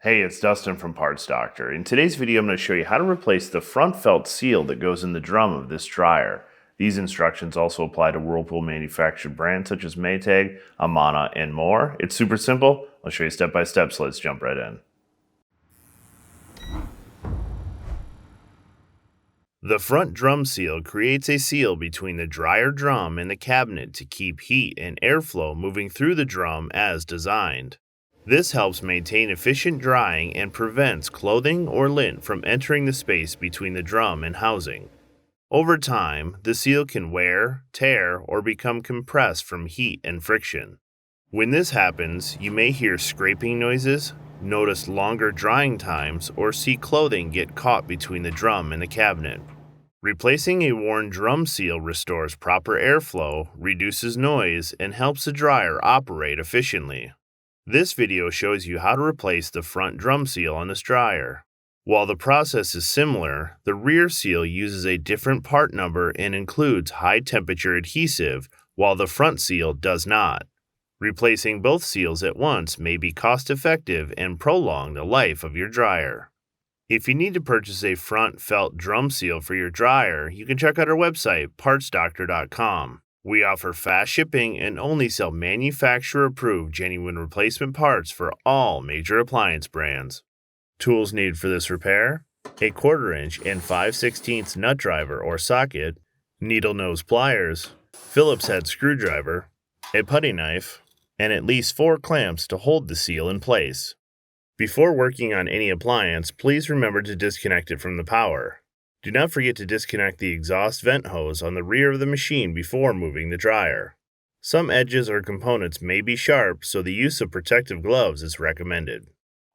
Hey, it's Dustin from Parts Doctor. In today's video, I'm going to show you how to replace the front felt seal that goes in the drum of this dryer. These instructions also apply to Whirlpool manufactured brands such as Maytag, Amana, and more. It's super simple. I'll show you step by step, so let's jump right in. The front drum seal creates a seal between the dryer drum and the cabinet to keep heat and airflow moving through the drum as designed. This helps maintain efficient drying and prevents clothing or lint from entering the space between the drum and housing. Over time, the seal can wear, tear, or become compressed from heat and friction. When this happens, you may hear scraping noises, notice longer drying times, or see clothing get caught between the drum and the cabinet. Replacing a worn drum seal restores proper airflow, reduces noise, and helps the dryer operate efficiently. This video shows you how to replace the front drum seal on this dryer. While the process is similar, the rear seal uses a different part number and includes high-temperature adhesive, while the front seal does not. Replacing both seals at once may be cost-effective and prolong the life of your dryer. If you need to purchase a front felt drum seal for your dryer, you can check out our website, partsdoctor.com. We offer fast shipping and only sell manufacturer-approved genuine replacement parts for all major appliance brands. Tools needed for this repair: a 1/4 inch and 5/16 nut driver or socket, needle nose pliers, Phillips head screwdriver, a putty knife, and at least 4 clamps to hold the seal in place. Before working on any appliance, please remember to disconnect it from the power. Do not forget to disconnect the exhaust vent hose on the rear of the machine before moving the dryer. Some edges or components may be sharp, so the use of protective gloves is recommended.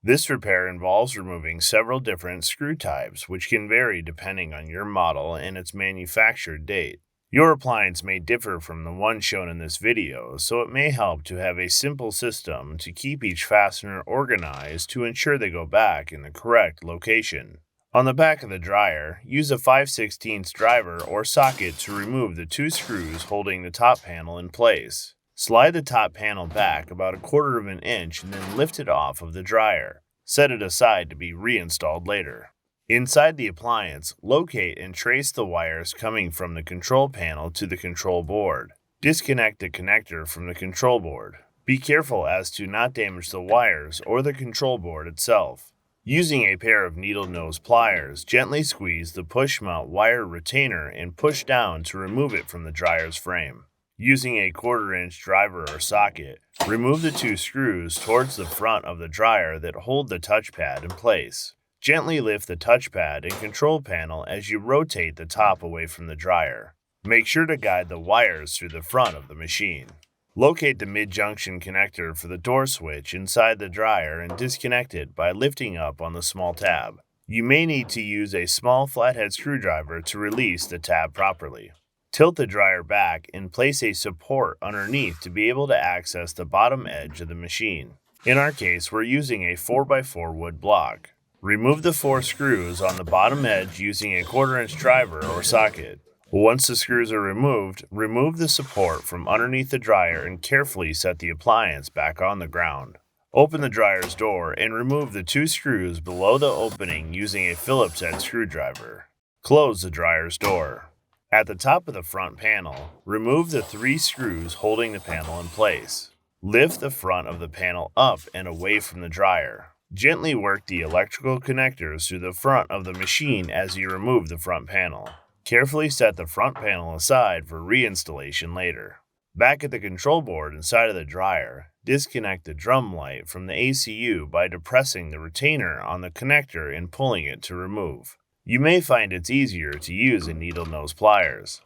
This repair involves removing several different screw types, which can vary depending on your model and its manufactured date. Your appliance may differ from the one shown in this video, so it may help to have a simple system to keep each fastener organized to ensure they go back in the correct location. On the back of the dryer, use a 5/16 driver or socket to remove the 2 screws holding the top panel in place. Slide the top panel back about 1/4 inch and then lift it off of the dryer. Set it aside to be reinstalled later. Inside the appliance, locate and trace the wires coming from the control panel to the control board. Disconnect the connector from the control board. Be careful as to not damage the wires or the control board itself. Using a pair of needle nose pliers, gently squeeze the push mount wire retainer and push down to remove it from the dryer's frame. Using a 1/4 inch driver or socket, remove the 2 screws towards the front of the dryer that hold the touchpad in place. Gently lift the touchpad and control panel as you rotate the top away from the dryer. Make sure to guide the wires through the front of the machine. Locate the mid-junction connector for the door switch inside the dryer and disconnect it by lifting up on the small tab. You may need to use a small flathead screwdriver to release the tab properly. Tilt the dryer back and place a support underneath to be able to access the bottom edge of the machine. In our case, we're using a 4x4 wood block. Remove the 4 screws on the bottom edge using a 1/4 inch driver or socket. Once the screws are removed, remove the support from underneath the dryer and carefully set the appliance back on the ground. Open the dryer's door and remove the 2 screws below the opening using a Phillips head screwdriver. Close the dryer's door. At the top of the front panel, remove the 3 screws holding the panel in place. Lift the front of the panel up and away from the dryer. Gently work the electrical connectors through the front of the machine as you remove the front panel. Carefully set the front panel aside for reinstallation later. Back at the control board inside of the dryer, disconnect the drum light from the ACU by depressing the retainer on the connector and pulling it to remove. You may find it's easier to use a needle nose pliers.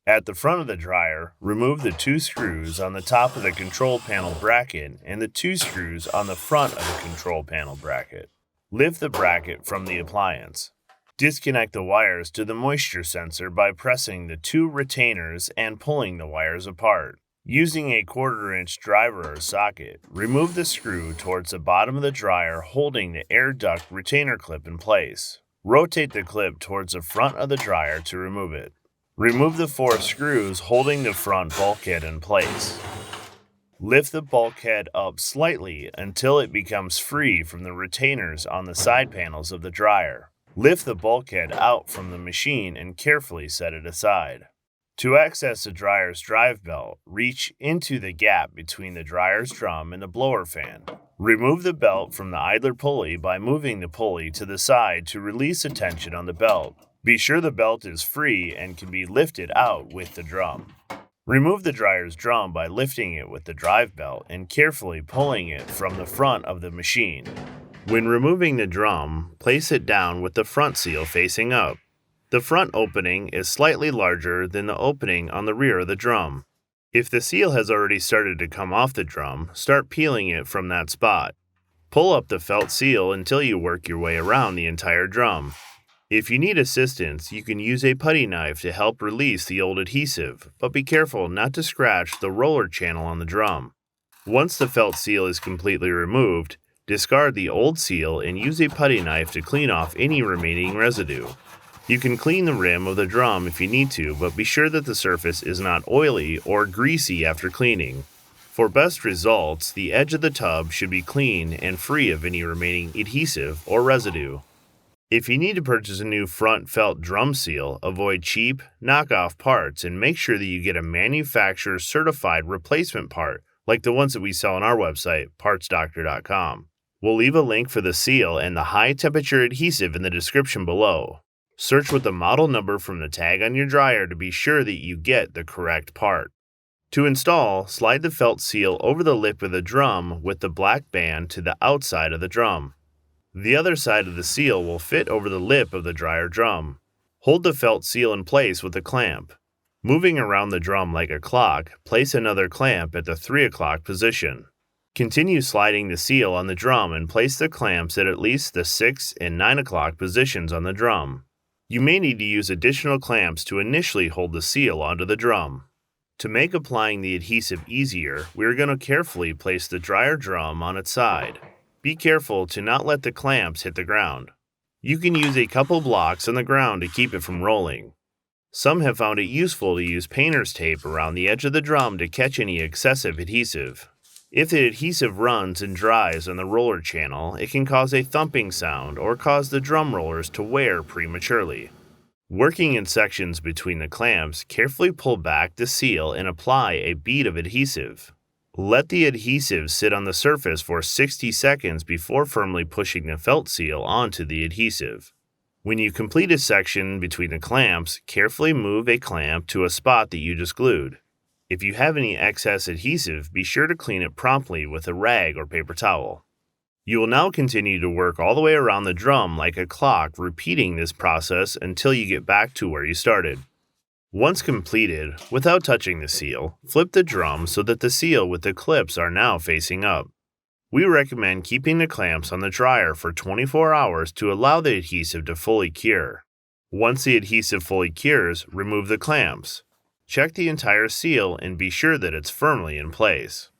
At the front of the dryer, remove the 2 screws on the top of the control panel bracket and the 2 screws on the front of the control panel bracket. Lift the bracket from the appliance. Disconnect the wires to the moisture sensor by pressing the 2 retainers and pulling the wires apart. Using a 1/4 inch driver or socket, remove the screw towards the bottom of the dryer holding the air duct retainer clip in place. Rotate the clip towards the front of the dryer to remove it. Remove the 4 screws holding the front bulkhead in place. Lift the bulkhead up slightly until it becomes free from the retainers on the side panels of the dryer. Lift the bulkhead out from the machine and carefully set it aside. To access the dryer's drive belt, reach into the gap between the dryer's drum and the blower fan. Remove the belt from the idler pulley by moving the pulley to the side to release the tension on the belt. Be sure the belt is free and can be lifted out with the drum. Remove the dryer's drum by lifting it with the drive belt and carefully pulling it from the front of the machine. When removing the drum, place it down with the front seal facing up. The front opening is slightly larger than the opening on the rear of the drum. If the seal has already started to come off the drum, start peeling it from that spot. Pull up the felt seal until you work your way around the entire drum. If you need assistance, you can use a putty knife to help release the old adhesive, but be careful not to scratch the roller channel on the drum. Once the felt seal is completely removed, discard the old seal and use a putty knife to clean off any remaining residue. You can clean the rim of the drum if you need to, but be sure that the surface is not oily or greasy after cleaning. For best results, the edge of the tub should be clean and free of any remaining adhesive or residue. If you need to purchase a new front felt drum seal, avoid cheap, knockoff parts and make sure that you get a manufacturer certified replacement part like the ones that we sell on our website, partsdoctor.com. We'll leave a link for the seal and the high temperature adhesive in the description below. Search with the model number from the tag on your dryer to be sure that you get the correct part. To install, slide the felt seal over the lip of the drum with the black band to the outside of the drum. The other side of the seal will fit over the lip of the dryer drum. Hold the felt seal in place with a clamp. Moving around the drum like a clock, place another clamp at the 3 o'clock position. Continue sliding the seal on the drum and place the clamps at least the 6 and 9 o'clock positions on the drum. You may need to use additional clamps to initially hold the seal onto the drum. To make applying the adhesive easier, we are going to carefully place the dryer drum on its side. Be careful to not let the clamps hit the ground. You can use a couple blocks on the ground to keep it from rolling. Some have found it useful to use painter's tape around the edge of the drum to catch any excessive adhesive. If the adhesive runs and dries on the roller channel, it can cause a thumping sound or cause the drum rollers to wear prematurely. Working in sections between the clamps, carefully pull back the seal and apply a bead of adhesive. Let the adhesive sit on the surface for 60 seconds before firmly pushing the felt seal onto the adhesive. When you complete a section between the clamps, carefully move a clamp to a spot that you just glued. If you have any excess adhesive, be sure to clean it promptly with a rag or paper towel. You will now continue to work all the way around the drum like a clock, repeating this process until you get back to where you started. Once completed, without touching the seal, flip the drum so that the seal with the clips are now facing up. We recommend keeping the clamps on the dryer for 24 hours to allow the adhesive to fully cure. Once the adhesive fully cures, remove the clamps. Check the entire seal and be sure that it's firmly in place.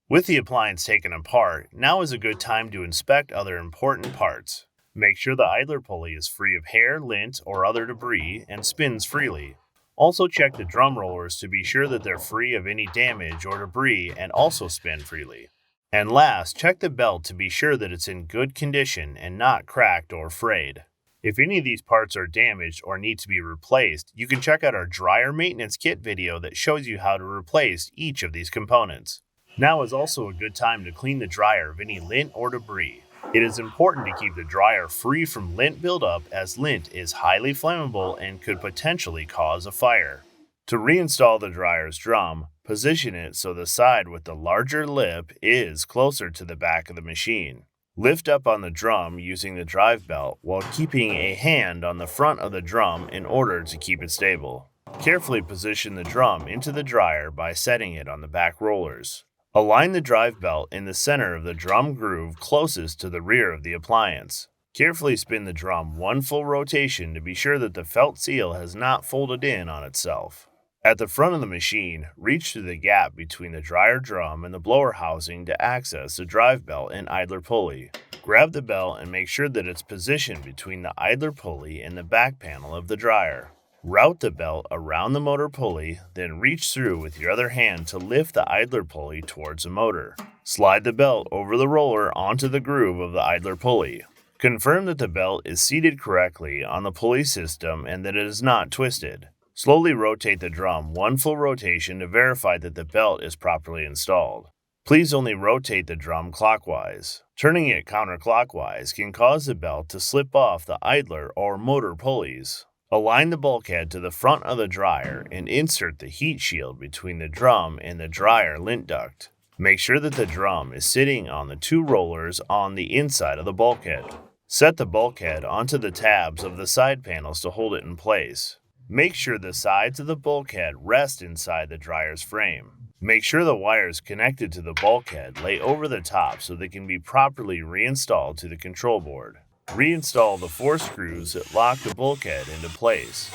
With the appliance taken apart, now is a good time to inspect other important parts. Make sure the idler pulley is free of hair, lint, or other debris and spins freely. Also check the drum rollers to be sure that they're free of any damage or debris and also spin freely. And last, check the belt to be sure that it's in good condition and not cracked or frayed. If any of these parts are damaged or need to be replaced, you can check out our dryer maintenance kit video that shows you how to replace each of these components. Now is also a good time to clean the dryer of any lint or debris. It is important to keep the dryer free from lint buildup as lint is highly flammable and could potentially cause a fire. To reinstall the dryer's drum, position it so the side with the larger lip is closer to the back of the machine. Lift up on the drum using the drive belt while keeping a hand on the front of the drum in order to keep it stable. Carefully position the drum into the dryer by setting it on the back rollers. Align the drive belt in the center of the drum groove closest to the rear of the appliance. Carefully spin the drum one full rotation to be sure that the felt seal has not folded in on itself. At the front of the machine, reach through the gap between the dryer drum and the blower housing to access the drive belt and idler pulley. Grab the belt and make sure that it's positioned between the idler pulley and the back panel of the dryer. Route the belt around the motor pulley, then reach through with your other hand to lift the idler pulley towards the motor. Slide the belt over the roller onto the groove of the idler pulley. Confirm that the belt is seated correctly on the pulley system and that it is not twisted. Slowly rotate the drum one full rotation to verify that the belt is properly installed. Please only rotate the drum clockwise. Turning it counterclockwise can cause the belt to slip off the idler or motor pulleys. Align the bulkhead to the front of the dryer and insert the heat shield between the drum and the dryer lint duct. Make sure that the drum is sitting on the two rollers on the inside of the bulkhead. Set the bulkhead onto the tabs of the side panels to hold it in place. Make sure the sides of the bulkhead rest inside the dryer's frame. Make sure the wires connected to the bulkhead lay over the top so they can be properly reinstalled to the control board. Reinstall the 4 screws that lock the bulkhead into place.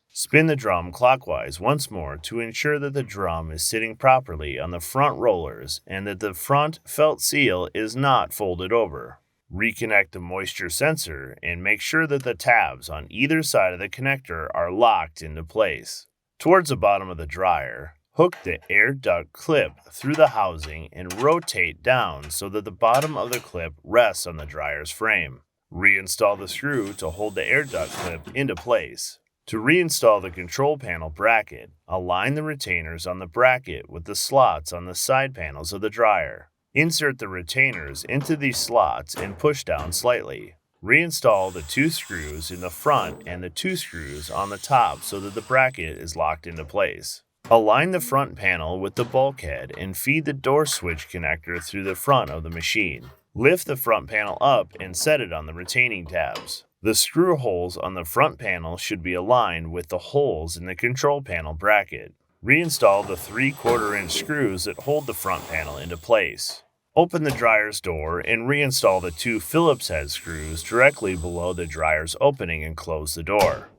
Spin the drum clockwise once more to ensure that the drum is sitting properly on the front rollers and that the front felt seal is not folded over. Reconnect the moisture sensor and make sure that the tabs on either side of the connector are locked into place. Towards the bottom of the dryer, hook the air duct clip through the housing and rotate down so that the bottom of the clip rests on the dryer's frame. Reinstall the screw to hold the air duct clip into place. To reinstall the control panel bracket, align the retainers on the bracket with the slots on the side panels of the dryer. Insert the retainers into these slots and push down slightly. Reinstall the 2 screws in the front and the 2 screws on the top so that the bracket is locked into place. Align the front panel with the bulkhead and feed the door switch connector through the front of the machine. Lift the front panel up and set it on the retaining tabs. The screw holes on the front panel should be aligned with the holes in the control panel bracket. Reinstall the 3/4 inch screws that hold the front panel into place. Open the dryer's door and reinstall the 2 Phillips head screws directly below the dryer's opening and close the door.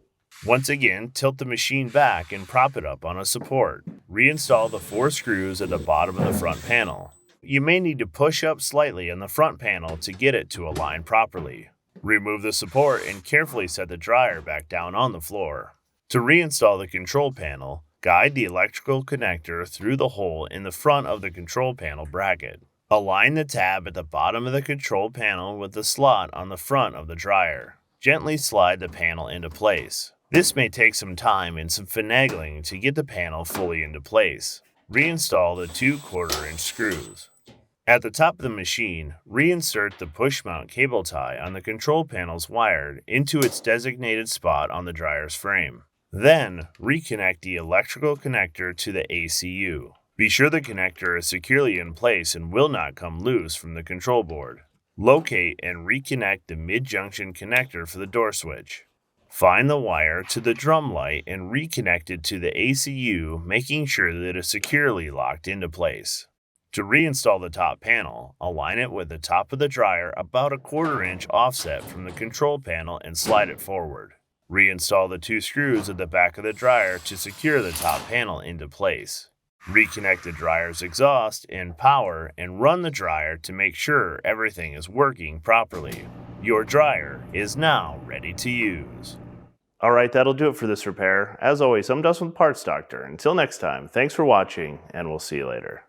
Once again, tilt the machine back and prop it up on a support. Reinstall the 4 screws at the bottom of the front panel. You may need to push up slightly on the front panel to get it to align properly. Remove the support and carefully set the dryer back down on the floor. To reinstall the control panel, guide the electrical connector through the hole in the front of the control panel bracket. Align the tab at the bottom of the control panel with the slot on the front of the dryer. Gently slide the panel into place. This may take some time and some finagling to get the panel fully into place. Reinstall the 2 1/4 inch screws. At the top of the machine, reinsert the push mount cable tie on the control panel's wired into its designated spot on the dryer's frame. Then, reconnect the electrical connector to the ACU. Be sure the connector is securely in place and will not come loose from the control board. Locate and reconnect the mid-junction connector for the door switch. Find the wire to the drum light and reconnect it to the ACU, making sure that it is securely locked into place. To reinstall the top panel, align it with the top of the dryer about a 1/4 inch offset from the control panel and slide it forward. Reinstall the 2 screws at the back of the dryer to secure the top panel into place. Reconnect the dryer's exhaust and power and run the dryer to make sure everything is working properly. Your dryer is now ready to use. Alright, that'll do it for this repair. As always, I'm Dustin with Parts Doctor. Until next time, thanks for watching, and we'll see you later.